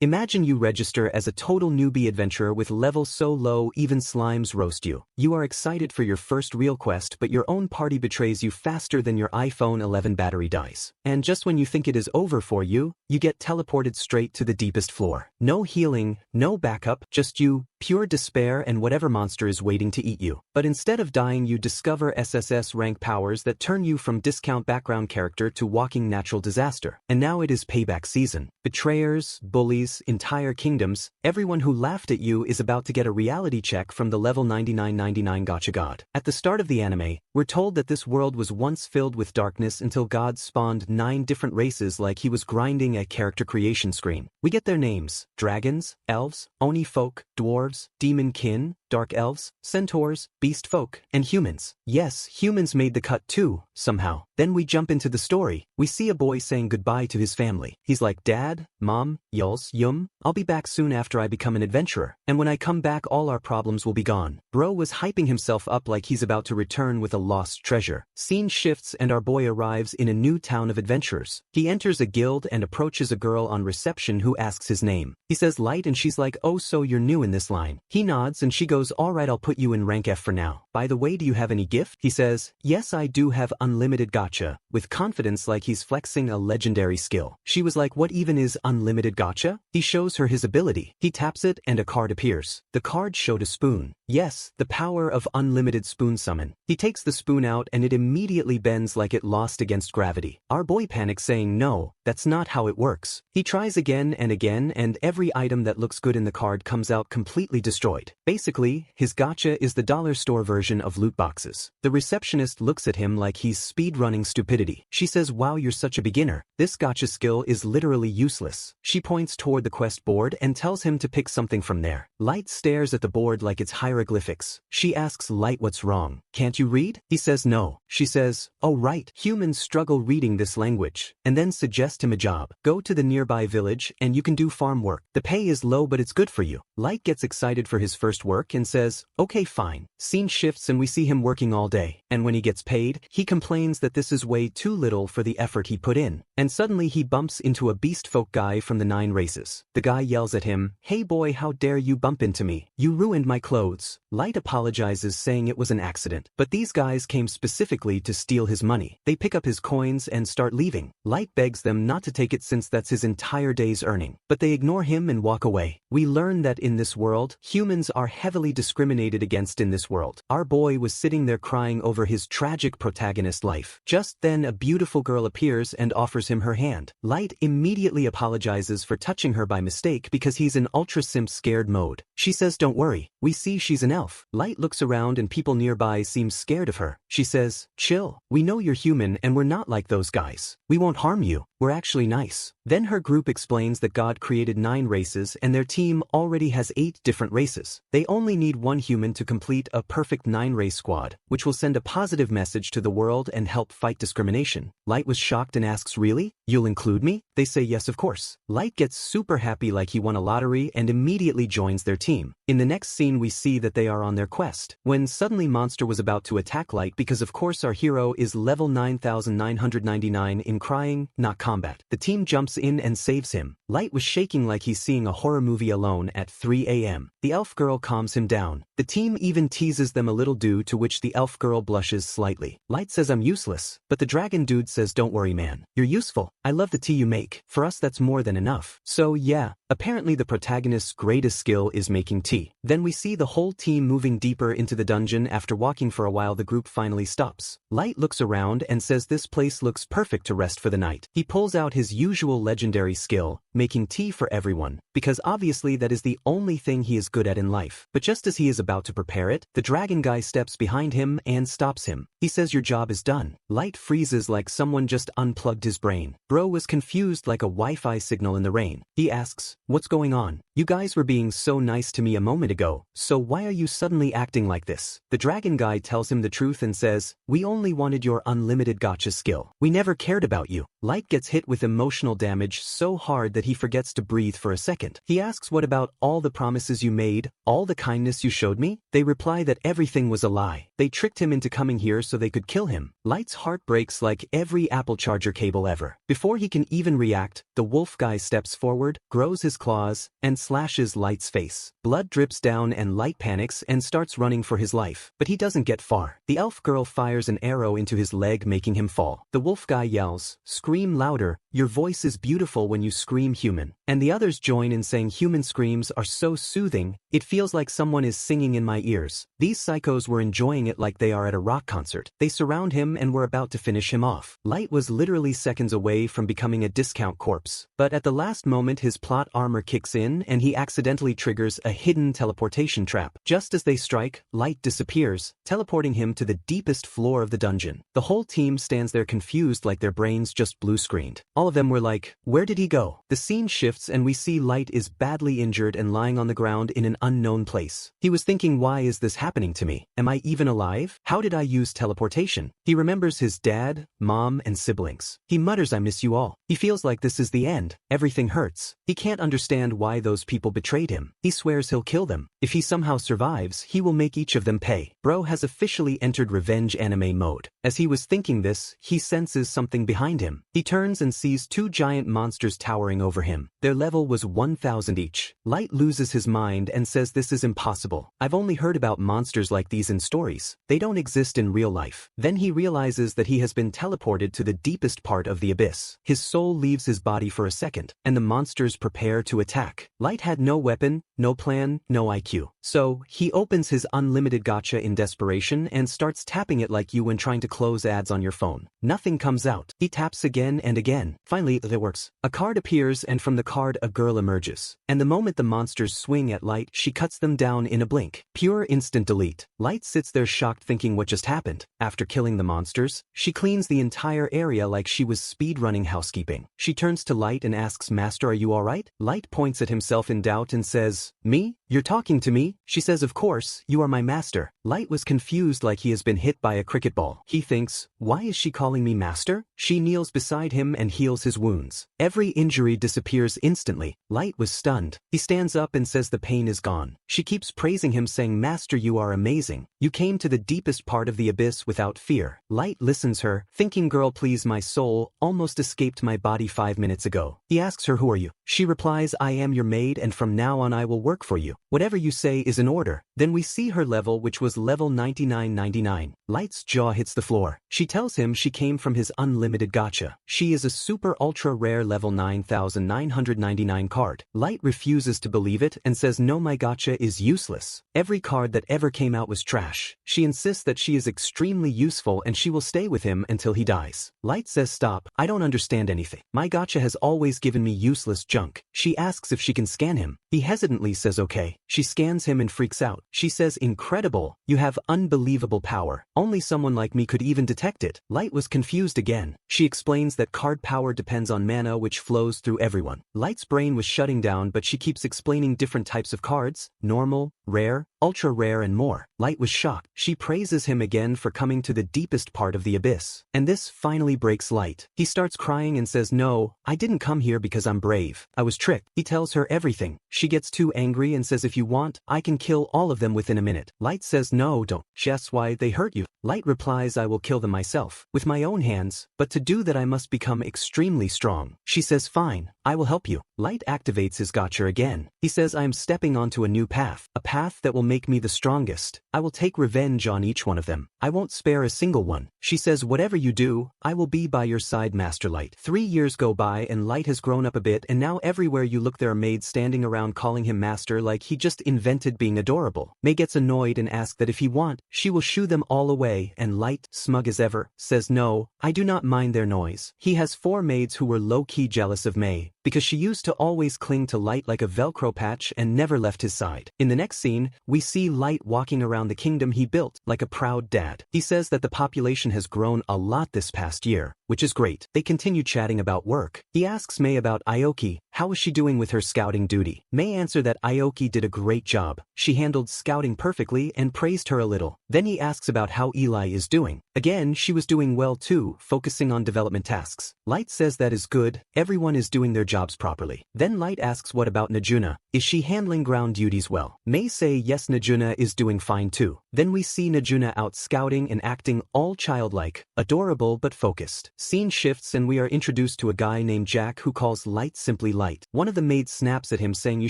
Imagine you register as a total newbie adventurer with levels so low even slimes roast you. You are excited for your first real quest, but your own party betrays you faster than your iPhone 11 battery dies. And just when you think it is over for you, you get teleported straight to the deepest floor. No healing, no backup, just you, pure despair, and whatever monster is waiting to eat you. But instead of dying, you discover SSS rank powers that turn you from discount background character to walking natural disaster. And now it is payback season. Betrayers, bullies, entire kingdoms, everyone who laughed at you is about to get a reality check from the level 9999 gacha god. At the start of the anime, we're told that this world was once filled with darkness until God spawned 9 different races like he was grinding a character creation screen. We get their names: dragons, elves, oni folk, dwarves, demon kin, dark elves, centaurs, beast folk, and humans. Yes, humans made the cut too, somehow. Then we jump into the story. We see a boy saying goodbye to his family. He's like, "Dad, Mom, Yuls, Yum, I'll be back soon after I become an adventurer. And when I come back, all our problems will be gone." Bro was hyping himself up like he's about to return with a lost treasure. Scene shifts and our boy arrives in a new town of adventurers. He enters a guild and approaches a girl on reception who asks his name. He says Light and she's like, "Oh, so you're new in this line." He nods and she goes, "Alright, I'll put you in rank F for now. By the way, do you have any gift?" He says, "Yes, I do have unlimited gacha," with confidence like he's flexing a legendary skill. She was like, "What even is unlimited gacha?" He shows her his ability. He taps it and a card appears. The card showed a spoon. Yes, the power of unlimited spoon summon. He takes the spoon out and it immediately bends like it lost against gravity. Our boy panics saying, "No, that's not how it works." He tries again and every item that looks good in the card comes out completely destroyed. Basically, his gacha is the dollar store version of loot boxes. The receptionist looks at him like he's speedrunning stupidity. She says, "Wow, you're such a beginner. This gacha skill is literally useless." She points toward the quest board and tells him to pick something from there. Light stares at the board like it's hieroglyphics. She asks Light what's wrong. "Can't you read?" He says no. She says, "Oh right, humans struggle reading this language," and then suggests him a job. "Go to the nearby village and you can do farm work. The pay is low but it's good for you." Light gets excited for his first work and says, "Okay, fine." Scene shifts and we see him working all day. And when he gets paid, he complains that this is way too little for the effort he put in. And suddenly he bumps into a beast folk guy from the 9 races. The guy yells at him, "Hey boy, how dare you bump into me? You ruined my clothes." Light apologizes saying it was an accident. But these guys came specifically to steal his money. They pick up his coins and start leaving. Light begs them not to take it since that's his entire day's earning. But they ignore him and walk away. We learn that in this world, humans are heavily discriminated against in this world. Our boy was sitting there crying over his tragic protagonist life. Just then a beautiful girl appears and offers him her hand. Light immediately apologizes for touching her by mistake because he's in ultra simp scared mode. She says, "Don't worry, we see she's an elf." Light looks around and people nearby seem scared of her. She says, "Chill, we know you're human and we're not like those guys. We won't harm you, we're actually nice." Then her group explains that God created 9 races and their team already has 8 different races. They only need 1 human to complete a perfect 9-race squad, which will send a positive message to the world and help fight discrimination. Light was shocked and asks, "Really? You'll include me?" They say yes, of course. Light gets super happy like he won a lottery and immediately joins their team. In the next scene we see that they are on their quest, when suddenly Monster was about to attack Light because of course our hero is level 9999 in crying, not combat. The team jumps in and saves him. Light was shaking like he's seeing a horror movie alone at 3 a.m. The elf girl calms him down. The team even teases them a little, due to which the elf girl blushes slightly. Light says, "I'm useless," but the dragon dude says, "Don't worry man, you're useful. I love the tea you make. For us that's more than enough." So yeah, apparently the protagonist's greatest skill is making tea. Then we see the whole team moving deeper into the dungeon. After walking for a while the group finally stops. Light looks around and says this place looks perfect to rest for the night. He pulls out his usual legendary skill, making tea for everyone, because obviously that is the only thing he is good at in life. But just as he is about to prepare it, the dragon guy steps behind him and stops him. He says, "Your job is done." Light freezes like someone just unplugged his brain. Bro was confused like a Wi-Fi signal in the rain. He asks, "What's going on?" You guys were being so nice to me a moment ago, so why are you suddenly acting like this? The dragon guy tells him the truth and says, we only wanted your unlimited gacha skill. We never cared about you. Light gets hit with emotional damage so hard that he forgets to breathe for a second. He asks what about all the promises you made, all the kindness you showed me? They reply that everything was a lie. They tricked him into coming here so they could kill him. Light's heart breaks like every Apple charger cable ever. Before he can even react, the wolf guy steps forward, grows his claws, and slashes Light's face. Blood drips down and Light panics and starts running for his life. But he doesn't get far. The elf girl fires an arrow into his leg, making him fall. The wolf guy yells, "Scream louder, your voice is beautiful when you scream human." And the others join in saying human screams are so soothing, it feels like someone is singing in my ears. These psychos were enjoying it like they are at a rock concert. They surround him and were about to finish him off. Light was literally seconds away from becoming a discount corpse. But at the last moment his plot armor kicks in and he accidentally triggers a hidden teleportation trap. Just as they strike, Light disappears, teleporting him to the deepest floor of the dungeon. The whole team stands there confused like their brains just blue-screened. All of them were like, where did he go? The scene shifts and we see Light is badly injured and lying on the ground in an unknown place. He was thinking, why is this happening to me? Am I even alive? How did I use teleportation? He remembers his dad, mom, and siblings. He mutters, I miss you all. He feels like this is the end. Everything hurts. He can't understand why those people betrayed him. He swears he'll kill them. If he somehow survives, he will make each of them pay. Bro has officially entered revenge anime mode. As he was thinking this, he senses something behind him. He turns and sees two giant monsters towering over him. Their level was 1,000 each. Light loses his mind and says this is impossible. I've only heard about monsters like these in stories. They don't exist in real life. Then he realizes that he has been teleported to the deepest part of the abyss. His soul leaves his body for a second, and the monsters prepare to attack. Light had no weapon, no plan, no IQ. So, he opens his unlimited gacha in desperation and starts tapping it like you when trying to close ads on your phone. Nothing comes out. He taps again and again. Finally, it works. A card appears and from the card a girl emerges. And the moment the monsters swing at Light, she cuts them down in a blink. Pure instant delete. Light sits there shocked thinking what just happened. After killing the monsters, she cleans the entire area like she was speedrunning housekeeping. She turns to Light and asks, Master, are you alright? Light points at himself in doubt and says, me? You're talking to me? She says, of course, you are my master. Light was confused like he has been hit by a cricket ball. He thinks, why is she calling me master? She kneels beside him and heals his wounds. Every injury disappears instantly. Light was stunned. He stands up and says the pain is gone. She keeps praising him saying, Master, you are amazing. You came to the deepest part of the abyss without fear. Light listens her, thinking, girl, please, my soul almost escaped my body 5 minutes ago. He asks her, who are you? She replies, I am your maid and from now on I will work for you. Whatever you say is in order. Then we see her level, which was level 9999. Light's jaw hits the floor. She tells him she came from his unlimited gacha. She is a super ultra rare level 9999 card. Light refuses to believe it and says no, my gacha is useless. Every card that ever came out was trash. She insists that she is extremely useful and she will stay with him until he dies. Light says stop, I don't understand anything. My gacha has always given me useless junk. She asks if she can scan him. He hesitantly says okay. She scans him and freaks out. She says, incredible, you have unbelievable power. Only someone like me could even detect it. Light was confused again. She explains that card power depends on mana which flows through everyone. Light's brain was shutting down, but she keeps explaining different types of cards, normal, rare, ultra rare and more. Light was shocked. She praises him again for coming to the deepest part of the abyss. And this finally breaks Light. He starts crying and says, no, I didn't come here because I'm brave. I was tricked. He tells her everything. She gets too angry and says, if you want, I can kill all of them within a minute. Light says, no, don't. She asks why they hurt you. Light replies, I will kill them myself, with my own hands, but to do that I must become extremely strong. She says, fine, I will help you. Light activates his gacha again. He says, I am stepping onto a new path, a path that will make me the strongest. I will take revenge on each one of them. I won't spare a single one. She says, whatever you do, I will be by your side, Master Light. 3 years go by and Light has grown up a bit, and now everywhere you look there are maids standing around calling him master like he just invented being adorable. May gets annoyed and asks that if he want, she will shoo them all away, and Light, smug as ever, says no, I do not mind their noise. He has 4 maids who were low-key jealous of May, because she used to always cling to Light like a Velcro patch and never left his side. In the next scene, we see Light walking around the kingdom he built, like a proud dad. He says that the population has grown a lot this past year, which is great. They continue chatting about work. He asks May about Aoki. How is she doing with her scouting duty? May answer that Aoki did a great job. She handled scouting perfectly and praised her a little. Then he asks about how Eli is doing. Again, she was doing well too, focusing on development tasks. Light says that is good, everyone is doing their jobs properly. Then Light asks what about Najuna, is she handling ground duties well? May say yes, Najuna is doing fine too. Then we see Najuna out scouting and acting all childlike, adorable but focused. Scene shifts and we are introduced to a guy named Jack who calls Light simply Light. One of the maids snaps at him saying you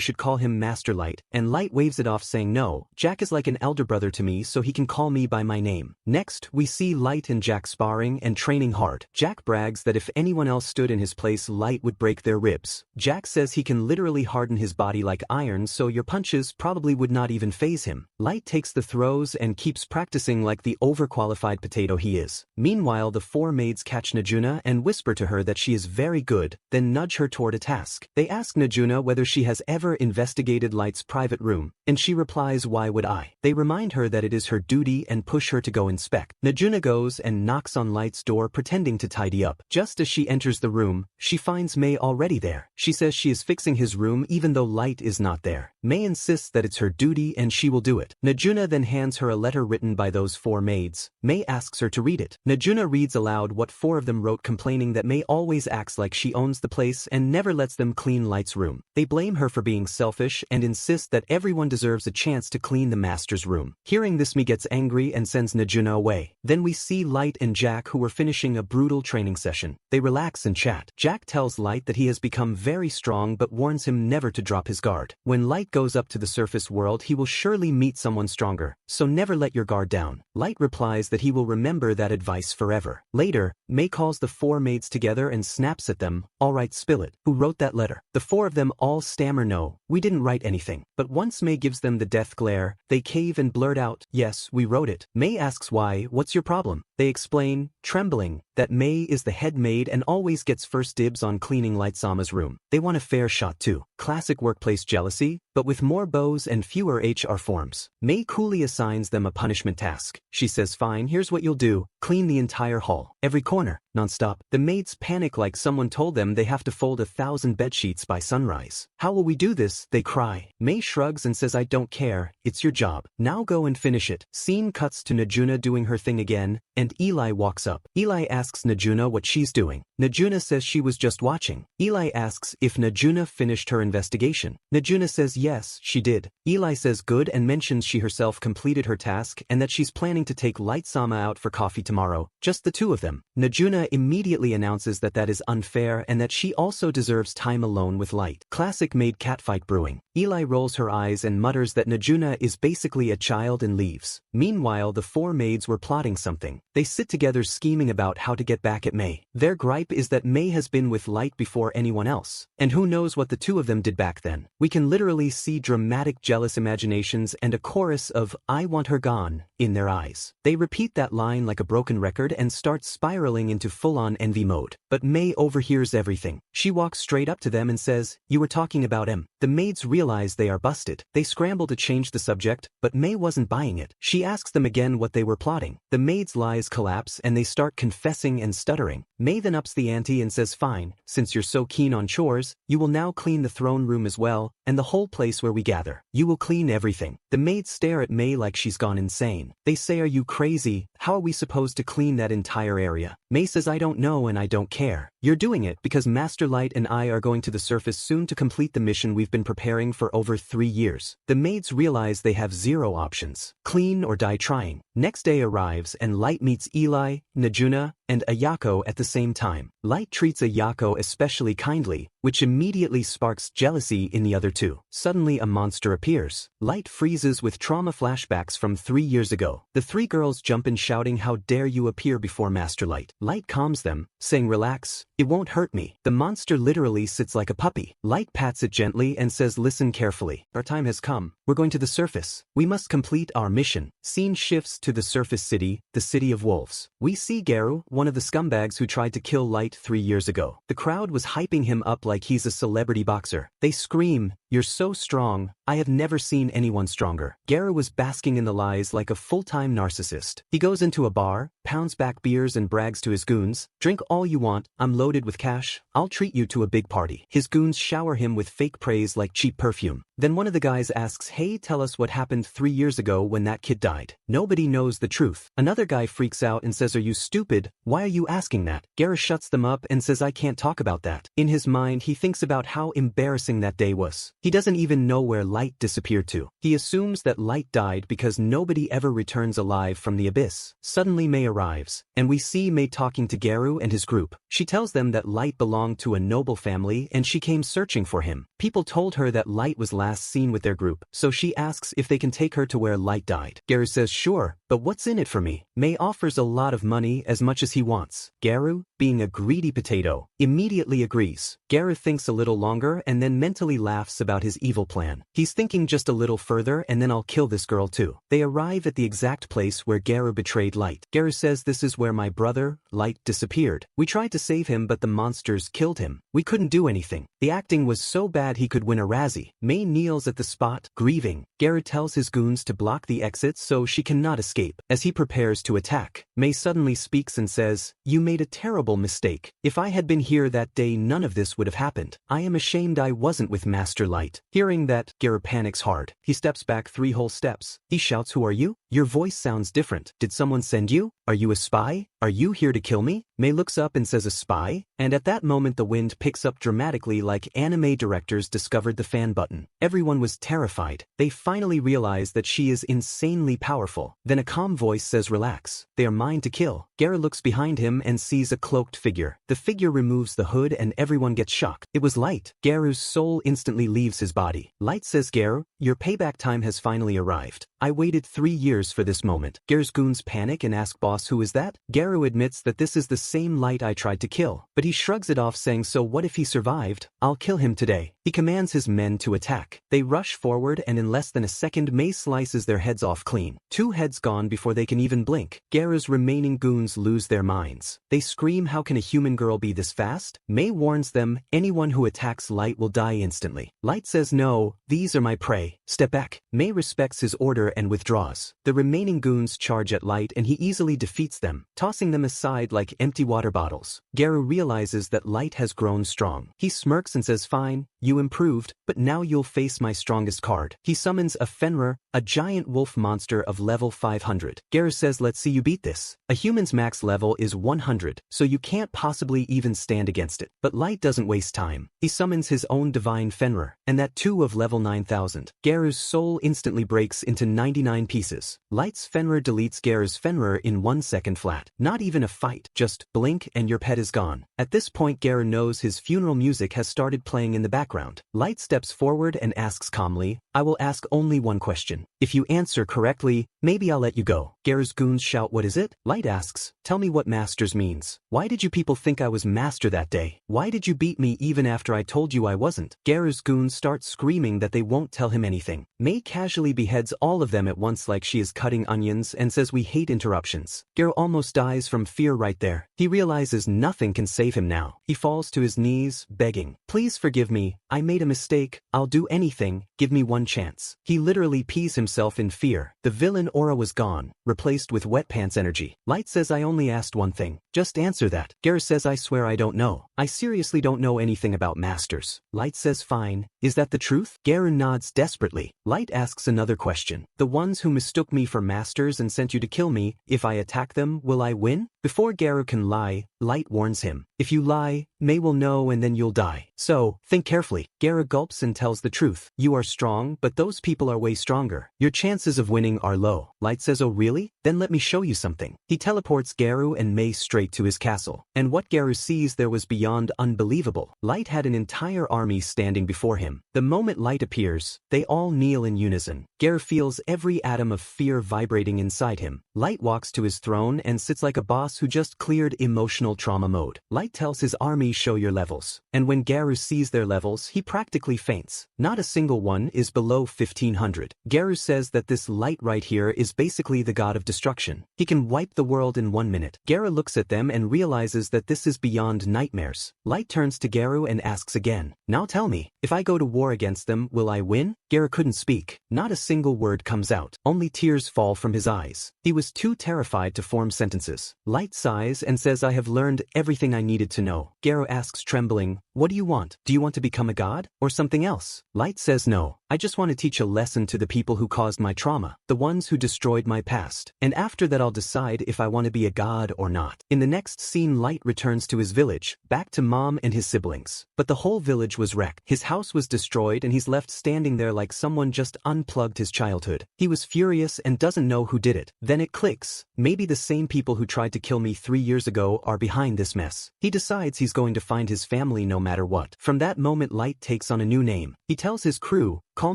should call him Master Light, and Light waves it off saying no, Jack is like an elder brother to me so he can call me by my name. Next, we see Light and Jack sparring and training hard. Jack brags that if anyone else stood in his place, Light would break their ribs. Jack says he can literally harden his body like iron so your punches probably would not even faze him. Light takes the throws and keeps practicing like the overqualified potato he is. Meanwhile, the four maids catch Najuna and whisper to her that she is very good, then nudge her toward a task. They ask Najuna whether she has ever investigated Light's private room, and she replies, why would I? They remind her that it is her duty and push her to go inspect. Najuna goes and knocks on Light's door pretending to tidy up. Just as she enters the room, she finds May already there. She says she is fixing his room even though Light is not there. May insists that it's her duty and she will do it. Najuna then hands her a letter written by those four maids. May asks her to read it. Najuna reads aloud what four of them wrote, complaining that May always acts like she owns the place and never lets them clean Light's room. They blame her for being selfish and insist that everyone deserves a chance to clean the master's room. Hearing this, May gets angry and sends Najuna away. Then we see Light and Jack, who were finishing a brutal training session. They relax and chat. Jack tells Light that he has become very strong but warns him never to drop his guard. When Light goes up to the surface world, he will surely meet someone stronger, so never let your guard down. Light replies that he will remember that advice forever. Later, May calls the four maids together and snaps at them, alright, spill it. Who wrote that letter? The four of them all stammer no, we didn't write anything. But once May gives them the death glare, they cave and blurt out, yes, we wrote it. May asks why, what's your problem? They explain, trembling, that May is the head maid and always gets first dibs on cleaning Light-sama's room. They want a fair shot too. Classic workplace jealousy, but with more bows and fewer HR forms. May coolly assigns them a punishment task. She says fine, here's what you'll do, clean the entire hall, every corner, non-stop. The maids panic like someone told them they have to fold 1,000 bedsheets by sunrise. How will we do this? They cry. May shrugs and says I don't care, it's your job. Now go and finish it. Scene cuts to Najuna doing her thing again, and Eli walks up. Eli asks Najuna what she's doing. Najuna says she was just watching. Eli asks if Najuna finished her investigation. Najuna says yes, she did. Eli says good and mentions she herself completed her task and that she's planning to take Light-sama out for coffee tomorrow, just the two of them. Najuna immediately announces that that is unfair and that she also deserves time alone with Light. Classic maid catfight brewing. Eli rolls her eyes and mutters that Najuna is basically a child and leaves. Meanwhile, the four maids were plotting something. They sit together scheming about how to get back at May. Their gripe is that May has been with Light before anyone else, and who knows what the two of them did back then. We can literally see dramatic jealous imaginations and a chorus of I want her gone in their eyes. They repeat that line like a broken record and start spiraling into full-on envy mode. But May overhears everything. She walks straight up to them and says, you were talking about him. The maids realize they are busted. They scramble to change the subject, but May wasn't buying it. She asks them again what they were plotting. The maids' lies collapse and they start confessing and stuttering. May then ups the ante and says fine, since you're so keen on chores, you will now clean the throne room as well, and the whole place where we gather. You will clean everything. The maids stare at May like she's gone insane. They say, are you crazy? How are we supposed to clean that entire area? May says I don't know and I don't care. You're doing it because Master Light and I are going to the surface soon to complete the mission we've been preparing for over 3 years. The maids realize they have 0 options. Clean or die trying. Next day arrives and Light meets Eli, Najuna, and Ayako at the same time. Light treats Ayako especially kindly, which immediately sparks jealousy in the other two. Suddenly a monster appears. Light freezes with trauma flashbacks from 3 years ago. The 3 girls jump in shouting, how dare you appear before Master Light. Light calms them, saying relax, it won't hurt me. The monster literally sits like a puppy. Light pats it gently and says listen carefully. Our time has come. We're going to the surface. We must complete our mission. Scene shifts to the surface city, the city of wolves. We see Garu, one of the scumbags who tried to kill Light 3 years ago. The crowd was hyping him up like he's a celebrity boxer. They scream, "You're so strong, I have never seen anyone stronger." Garu was basking in the lies like a full-time narcissist. He goes into a bar, pounds back beers and brags to his goons, "Drink all you want, I'm loaded with cash, I'll treat you to a big party." His goons shower him with fake praise like cheap perfume. Then one of the guys asks, "Hey, tell us what happened 3 years ago when that kid died." Nobody knows the truth. Another guy freaks out and says, "Are you stupid? Why are you asking that?" Garu shuts them up and says, "I can't talk about that." In his mind, he thinks about how embarrassing that day was. He doesn't even know where Light disappeared to. He assumes that Light died because nobody ever returns alive from the abyss. Suddenly May arrives, and we see May talking to Garu and his group. She tells them that Light belonged to a noble family and she came searching for him. People told her that Light was last seen with their group, so she asks if they can take her to where Light died. Garu says, "Sure, but what's in it for me?" May offers a lot of money, as much as he wants. Garu, being a greedy potato, immediately agrees. Garu thinks a little longer and then mentally laughs about his evil plan. He's thinking just a little further and then I'll kill this girl too. They arrive at the exact place where Garu betrayed Light. Garu says, "This is where my brother, Light, disappeared. We tried to save him but the monsters killed him. We couldn't do anything." The acting was so bad he could win a Razzie. May kneels at the spot, grieving. Garu tells his goons to block the exits so she cannot escape. As he prepares to attack, May suddenly speaks and says, "You made a terrible mistake. If I had been here that day, none of this would have happened. I am ashamed I wasn't with Master Light." Hearing that, Garu panics hard. He steps back 3 whole steps. He shouts, "Who are you? Your voice sounds different. Did someone send you? Are you a spy? Are you here to kill me?" May looks up and says, "A spy?" And at that moment the wind picks up dramatically like anime directors discovered the fan button. Everyone was terrified. They finally realize that she is insanely powerful. Then a calm voice says, "Relax. They are mine to kill." Garu looks behind him and sees a cloaked figure. The figure removes the hood and everyone gets shocked. It was Light. Garu's soul instantly leaves his body. Light says, "Garu, your payback time has finally arrived. I waited 3 years for this moment." Garu's goons panic and ask, "Boss, who is that?" Garu admits that this is the same Light I tried to kill, but he shrugs it off saying, "So what if he survived? I'll kill him today." He commands his men to attack. They rush forward and in less than a second May slices their heads off clean. 2 heads gone before they can even blink. Garu's remaining goons lose their minds. They scream, "How can a human girl be this fast?" May warns them, "Anyone who attacks Light will die instantly." Light says, "No, these are my prey. Step back." May respects his order and withdraws. The remaining goons charge at Light and he easily defeats them, tossing them aside like empty water bottles. Garu realizes that Light has grown strong. He smirks and says, "Fine, you improved, but now you'll face my strongest card." He summons a Fenrir, a giant wolf monster of level 500. Garu says, "Let's see you beat this. A human's max level is 100, so you can't possibly even stand against it." But Light doesn't waste time. He summons his own divine Fenrir, and that too of level 9000. Garu's soul instantly breaks into 99 pieces. Light's Fenrir deletes Garu's Fenrir in 1 second flat. Not even a fight, just blink and your pet is gone. At this point Garu knows his funeral music has started playing in the background. Light steps forward and asks calmly, "I will ask only one question. If you answer correctly, maybe I'll let you go." Garu's goons shout, "What is it?" Light asks, "Tell me what masters means. Why did you people think I was master that day? Why did you beat me even after I told you I wasn't?" Garu's goons start screaming that they won't tell him anything. May casually beheads all of them at once like she is cutting onions and says, "We hate interruptions." Garu almost dies from fear right there. He realizes nothing can save him now. He falls to his knees, begging, "Please forgive me. I made a mistake. I'll do anything. Give me one chance." He literally pees himself in fear. The villain aura was gone, replaced with wet pants energy. Light says, "I only asked one thing. Just answer that." Garu says, "I swear I don't know. I seriously don't know anything about masters." Light says, "Fine. Is that the truth?" Garu nods desperately. Light asks another question. "The ones who mistook me for masters and sent you to kill me, if I attack them, will I win?" Before Garu can lie, Light warns him, "If you lie, May will know and then you'll die. So, think carefully." Garu gulps and tells the truth. "You are strong, but those people are way stronger. Your chances of winning are low." Light says, "Oh really? Then let me show you something." He teleports Garu and May straight to his castle. And what Garu sees there was beyond unbelievable. Light had an entire army standing before him. The moment Light appears, they all kneel in unison. Garu feels every atom of fear vibrating inside him. Light walks to his throne and sits like a boss boss who just cleared emotional trauma mode. Light tells his army show your levels, and when Garu sees their levels he practically faints. Not a single one is below 1500. Garu says that this Light right here is basically the god of destruction. He can wipe the world in 1 minute. Garu looks at them and realizes that this is beyond nightmares. Light turns to Garu and asks again, "Now tell me, if I go to war against them, will I win?" Garu couldn't speak. Not a single word comes out. Only tears fall from his eyes. He was too terrified to form sentences. Light sighs and says, "I have learned everything I needed to know." Garu asks, trembling, "What do you want? Do you want to become a god? Or something else?" Light says, "No. I just want to teach a lesson to the people who caused my trauma, the ones who destroyed my past. And after that I'll decide if I want to be a god or not." In the next scene, Light returns to his village, back to Mom and his siblings. But the whole village was wrecked. His house was destroyed and he's left standing there like someone just unplugged his childhood. He was furious and doesn't know who did it. Then it clicks. Maybe the same people who tried to kill me 3 years ago are behind this mess. He decides he's going to find his family no matter what. From that moment, Light takes on a new name. He tells his crew, "Call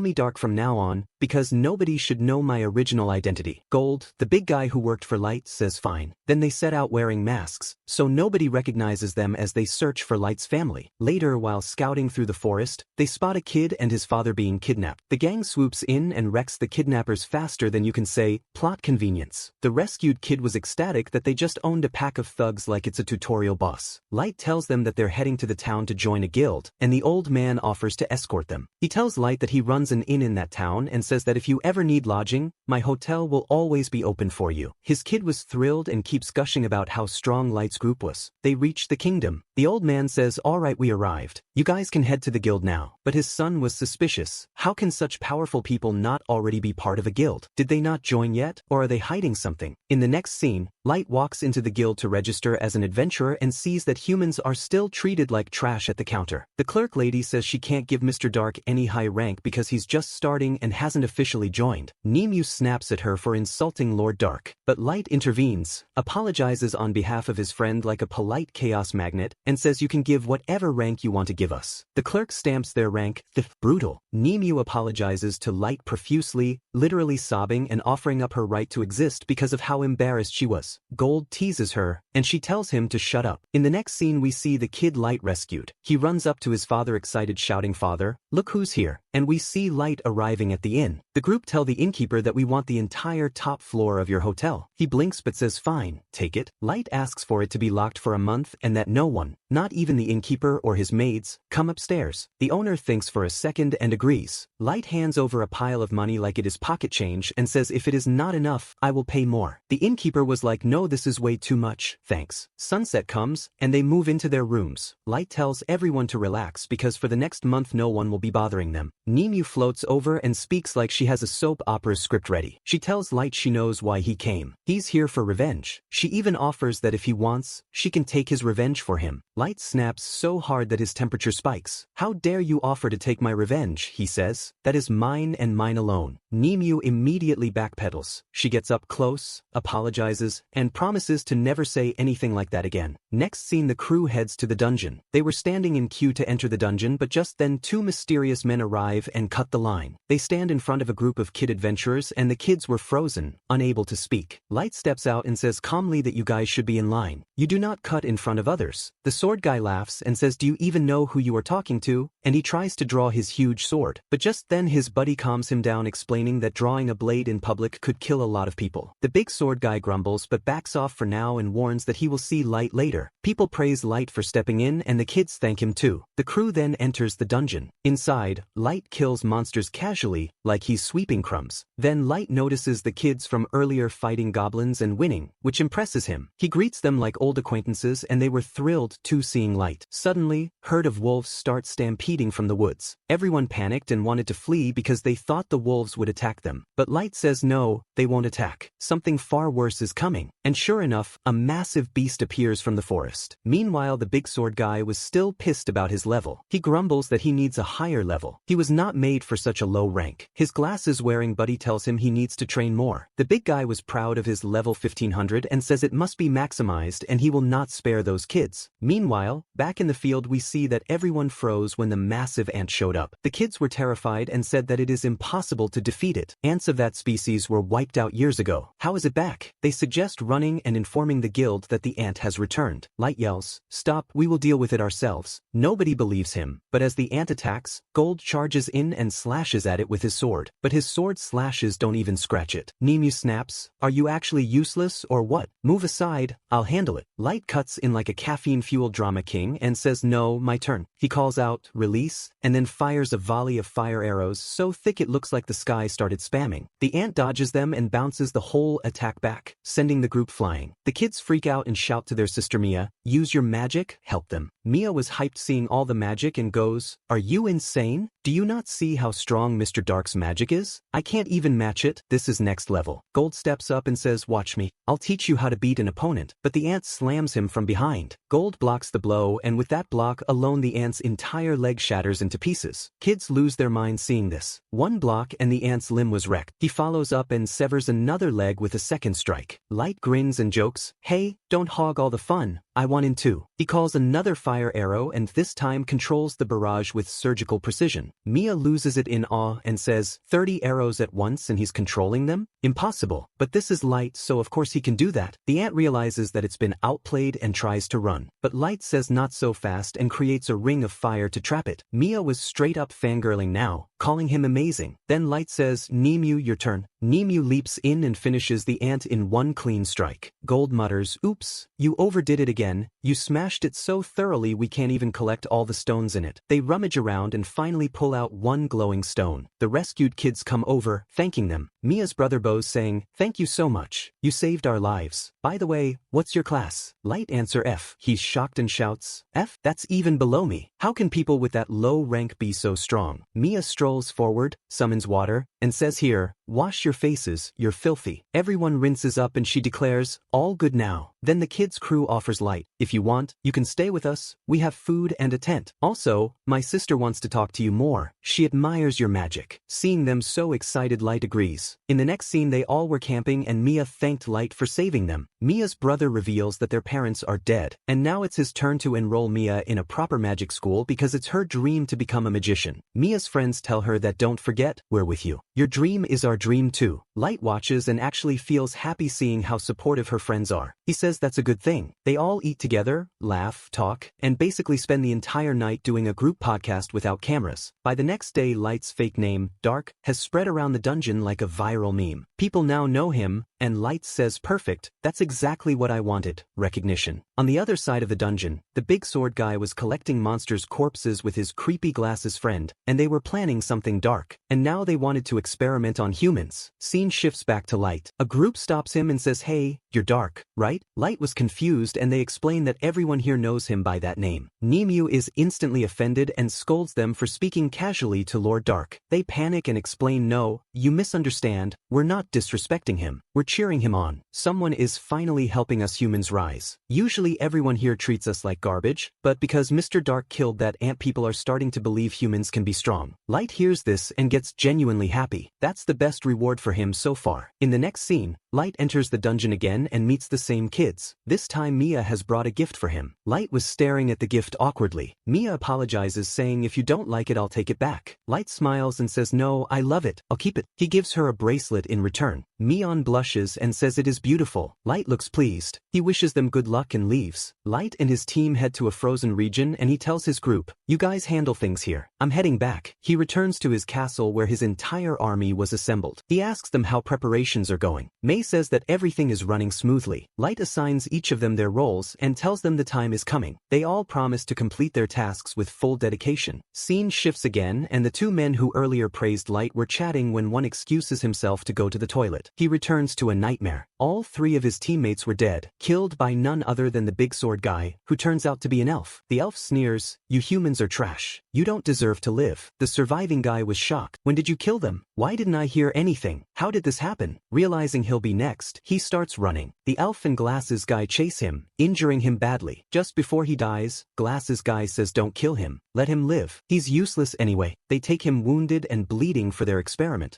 me Dark from now on, because nobody should know my original identity." Gold, the big guy who worked for Light, says fine. Then they set out wearing masks, so nobody recognizes them as they search for Light's family. Later, while scouting through the forest, they spot a kid and his father being kidnapped. The gang swoops in and wrecks the kidnappers faster than you can say. Plot convenience. The rescued kid was ecstatic that they just owned a pack of thugs like it's a tutorial boss. Light tells them that they're heading to the town to join a guild, and the old man offers to escort them. He tells Light that he runs an inn in that town and says that if you ever need lodging, my hotel will always be open for you. His kid was thrilled and keeps gushing about how strong Light's group was. They reach the kingdom. The old man says, "Alright, we arrived. You guys can head to the guild now." But his son was suspicious. How can such powerful people not already be part of a guild? Did they not join yet, or are they hiding something? In the next scene, Light walks into the guild to register as an adventurer and sees that humans are still treated like trash at the counter. The clerk lady says she can't give Mr. Dark any high rank because he's just starting and hasn't officially joined. Nemu snaps at her for insulting Lord Dark, but Light intervenes, apologizes on behalf of his friend like a polite chaos magnet, and says you can give whatever rank you want to give us. The clerk stamps their rank, brutal. Nemu apologizes to Light profusely, literally sobbing and offering up her right to exist because of how embarrassed she was. Gold teases her, and she tells him to shut up. In the next scene we see the kid Light rescued. He runs up to his father excited, shouting, "Father, look who's here." And we see Light arriving at the inn. The group tell the innkeeper that we want the entire top floor of your hotel. He blinks but says fine, take it. Light asks for it to be locked for a month and that no one, not even the innkeeper or his maids, come upstairs. The owner thinks for a second and agrees. Light hands over a pile of money like it is pocket change and says if it is not enough, I will pay more. The innkeeper was like, "No, this is way too much, thanks." Sunset comes, and they move into their rooms. Light tells everyone to relax because for the next month no one will be bothering them. Nemu floats over and speaks like she has a soap opera script ready. She tells Light she knows why he came. He's here for revenge. She even offers that if he wants, she can take his revenge for him. Light snaps so hard that his temperature spikes. "How dare you offer to take my revenge," he says. "That is mine and mine alone." Nemu immediately backpedals. She gets up close, apologizes, and promises to never say anything like that again. Next scene, the crew heads to the dungeon. They were standing in queue to enter the dungeon, but just then two mysterious men arrive and cut the line. They stand in front of a group of kid adventurers and the kids were frozen, unable to speak. Light steps out and says calmly that you guys should be in line. You do not cut in front of others. The sword guy laughs and says, "Do you even know who you are talking to?" And he tries to draw his huge sword. But just then his buddy calms him down, explaining that drawing a blade in public could kill a lot of people. The big sword guy grumbles but backs off for now and warns that he will see Light later. People praise Light for stepping in and the kids thank him too. The crew then enters the dungeon. Inside, Light kills monsters casually, like he's sweeping crumbs. Then Light notices the kids from earlier fighting goblins and winning, which impresses him. He greets them like old acquaintances and they were thrilled to seeing Light. Suddenly, herd of wolves start stampeding from the woods. Everyone panicked and wanted to flee because they thought the wolves would attack them. But Light says no, they won't attack. Something far worse is coming. And sure enough, a massive beast appears from the forest. Meanwhile, the big sword guy was still pissed about his level. He grumbles that he needs a higher level. He was not made for such a low rank. His glasses-wearing buddy tells him he needs to train more. The big guy was proud of his level 1500 and says it must be maximized and he will not spare those kids. Meanwhile, back in the field we see that everyone froze when the massive ant showed up. The kids were terrified and said that it is impossible to defeat it. Ants of that species were wiped out years ago. How is it back? They suggest running and informing the guild that the ant has returned. Light yells, "Stop, we will deal with it ourselves." Nobody believes him, but as the ant attacks, Gold charges in and slashes at it with his sword. But his sword slashes don't even scratch it. Nemu snaps, "Are you actually useless or what? Move aside, I'll handle it." Light cuts in like a caffeine-fueled drama king and says, "No, my turn." He calls out, "Release," and then fires a volley of fire arrows so thick it looks like the sky started spamming. The ant dodges them and bounces the whole attack back, sending the group flying. The kids freak out and shout to their sister Mia, "Use your magic, help them." Mia was hyped seeing all the magic and goes, "Are you insane? Do you not see how strong Mr. Dark's magic is? I can't even match it. This is next level." Gold steps up and says, "Watch me. I'll teach you how to beat an opponent." But the ant slams him from behind. Gold blocks the blow and with that block alone the ant's entire leg shatters into pieces. Kids lose their minds seeing this. One block and the ant's limb was wrecked. He follows up and severs another leg with a second strike. Light grins and jokes, "Hey, don't hog all the fun. I want in too." He calls another fire arrow and this time controls the barrage with surgical precision. Mia loses it in awe and says, 30 arrows at once and he's controlling them? Impossible. But this is Light, so of course he can do that. The ant realizes that it's been outplayed and tries to run. But Light says not so fast and creates a ring of fire to trap it. Mia was straight up fangirling now, calling him amazing. Then Light says, "Nemu, your turn." Nemu leaps in and finishes the ant in one clean strike. Gold mutters, "Oops, you overdid it again. You smashed it so thoroughly we can't even collect all the stones in it." They rummage around and finally pull out one glowing stone. The rescued kids come over, thanking them. Mia's brother bows saying, "Thank you so much. You saved our lives. By the way, what's your class?" Light answer F. He's shocked and shouts, "F? That's even below me. How can people with that low rank be so strong?" Mia strolls forward, summons water, and says, "Here, wash your faces, you're filthy." Everyone rinses up and she declares, "All good now." Then the kids' crew offers Light, "If you want, you can stay with us. We have food and a tent. Also, my sister wants to talk to you more. She admires your magic." Seeing them so excited, Light agrees. In the next scene they all were camping and Mia thanked Light for saving them. Mia's brother reveals that their parents are dead, and now it's his turn to enroll Mia in a proper magic school because it's her dream to become a magician. Mia's friends tell her that don't forget, we're with you. Your dream is our dream too. Light watches and actually feels happy seeing how supportive her friends are. He says that's a good thing. They all eat together, laugh, talk, and basically spend the entire night doing a group podcast without cameras. By the next day, Light's fake name, Dark, has spread around the dungeon like a viral meme. People now know him, and Light says, "Perfect, that's exactly what I wanted, recognition." On the other side of the dungeon, the big sword guy was collecting monsters' corpses with his creepy glasses friend, and they were planning something dark. And now they wanted to experiment on humans. Scene shifts back to Light. A group stops him and says, "Hey, you're Dark, right?" Light was confused and they explain that everyone here knows him by that name. Nemu is instantly offended and scolds them for speaking casually to Lord Dark. They panic and explain, "No, you misunderstand. We're not disrespecting him. We're cheering him on. Someone is finally helping us humans rise. Usually everyone here treats us like garbage, but because Mr. Dark killed that ant, people are starting to believe humans can be strong." Light hears this and gets genuinely happy. That's the best reward for him so far. In the next scene, Light enters the dungeon again and meets the same kids. This time Mia has brought a gift for him. Light was staring at the gift awkwardly. Mia apologizes saying, "If you don't like it, I'll take it back." Light smiles and says, "No, I love it. I'll keep it." He gives her a bracelet in return. Mion blushes and says it is beautiful. Light looks pleased. He wishes them good luck and leaves. Light and his team head to a frozen region and he tells his group, "You guys handle things here. I'm heading back." He returns to his castle where his entire army was assembled. He asks them how preparations are going. May says that everything is running smoothly. Light assigns each of them their roles and tells them the time is coming. They all promise to complete their tasks with full dedication. Scene shifts again and the two men who earlier praised Light were chatting when one excuses himself to go to the toilet. He returns to a nightmare. All three of his teammates were dead, killed by none other than the big sword guy, who turns out to be an elf. The elf sneers, "You humans are trash. You don't deserve to live." The surviving guy was shocked. "When did you kill them? Why didn't I hear anything? How did this happen? Realizing he'll be next, he starts running. The elf and glasses guy chase him, injuring him badly. Just before he dies, glasses guy says don't kill him, let him live. He's useless anyway. They take him wounded and bleeding for their experiment.